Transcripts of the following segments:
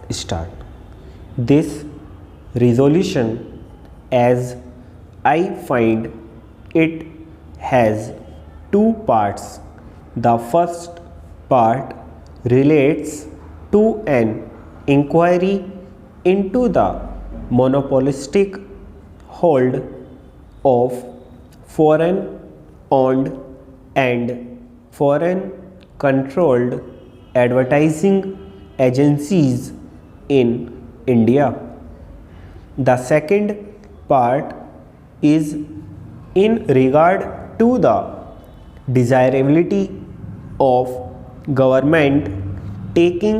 start. This resolution, as I find it, has two parts. The first part relates to an inquiry into the monopolistic hold of foreign owned and foreign controlled advertising agencies in India. The second part is in regard to the desirability of government taking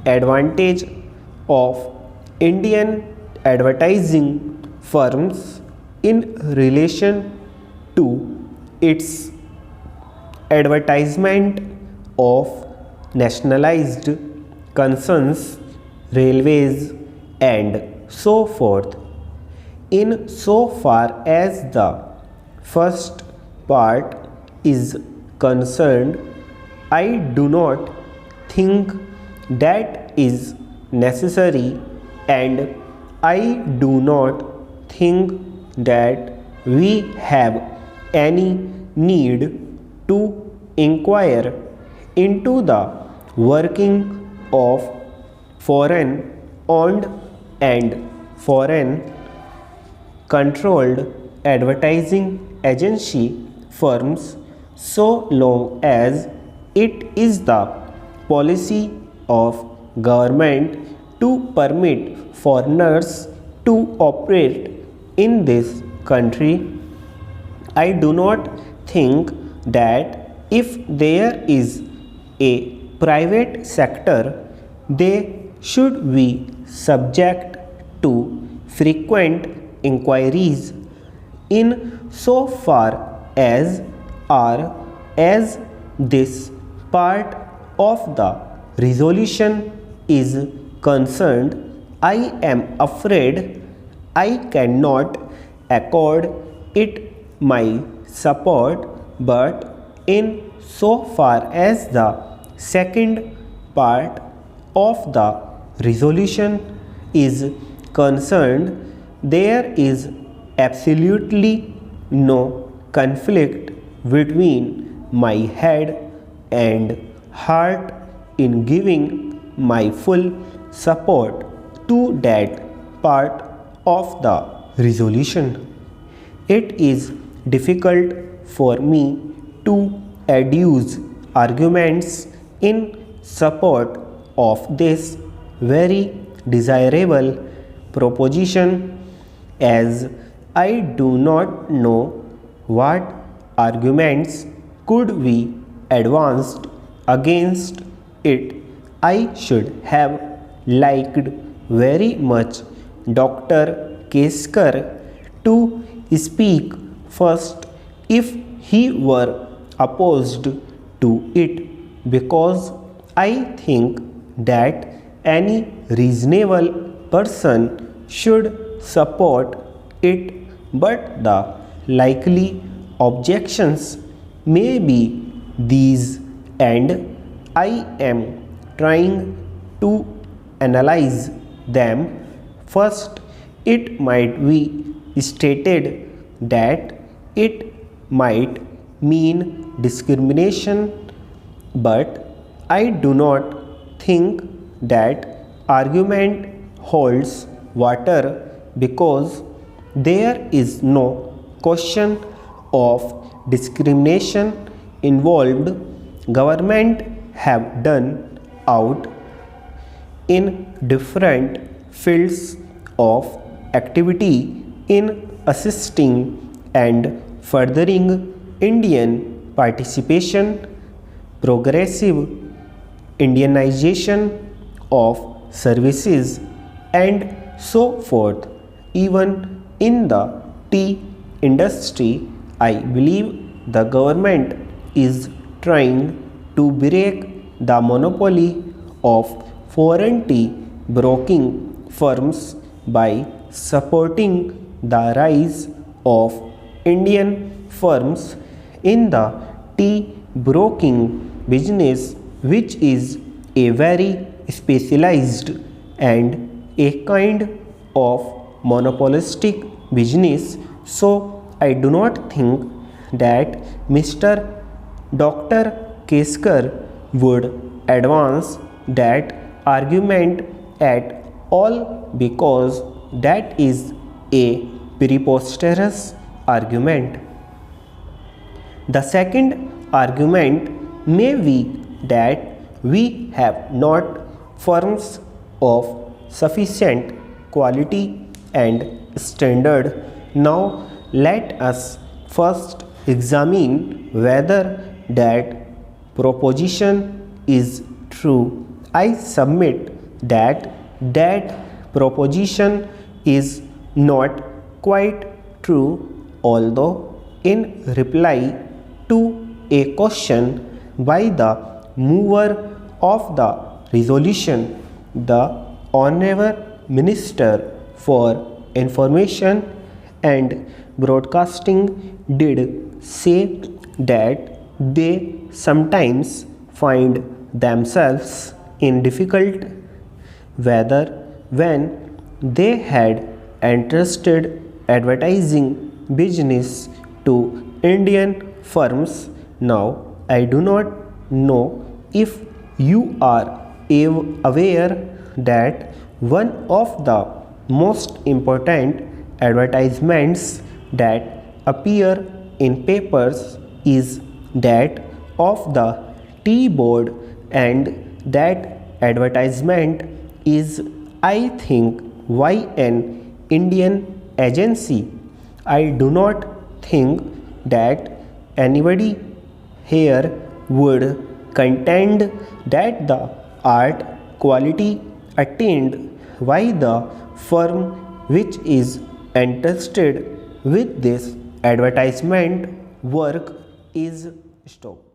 advantage of Indian advertising firms in relation to its advertisement of nationalized concerns, railways, and so forth. In so far as the first part is concerned, I do not think that is necessary, and I do not think that we have any need to inquire into the working of foreign owned and foreign controlled advertising agency firms so long as it is the policy of government to permit foreigners to operate in this country. I do not think that if there is a private sector, they should be subject to frequent inquiries in so far as this part of the resolution is concerned. I am afraid I cannot accord it my support, but in so far as the second part of the resolution is concerned, there is absolutely no conflict between my head and heart in giving my full support to that part of the resolution. It is difficult for me to adduce arguments in support of this very desirable proposition, as I do not know what arguments could be advanced against it. I should have liked very much Dr. Keskar to speak first if he were opposed to it, because I think that any reasonable person should support it, but the likely objections may be these, and I am trying to analyze them. First, it might be stated that it might mean discrimination, but I do not think that argument holds water, because there is no question of discrimination involved. Government have done out in different fields of activity in assisting and furthering Indian participation, progressive Indianization of services, and so forth. Even in the tea industry, I believe the government is trying to break the monopoly of foreign tea broking firms by supporting the rise of Indian firms in the tea broking business, which is a very specialized and a kind of monopolistic business. So I do not think that Mr. Dr. Keskar would advance that argument at all, because that is a preposterous argument. The second argument may be that we have not firms of sufficient quality and standard. Now let us first examine whether that proposition is true. I submit that that proposition is not quite true, although in reply to a question by the mover of the resolution, the Honourable Minister for Information and Broadcasting did say that they sometimes find themselves in difficult weather when they had entrusted advertising business to Indian firms. Now, I do not know if you are aware that one of the most important advertisements that appear in papers is that of the tea board, and that advertisement is, I think, by an Indian agency. I do not think that anybody here would contend that the art quality attained by the firm which is entrusted with this advertisement work is stopped.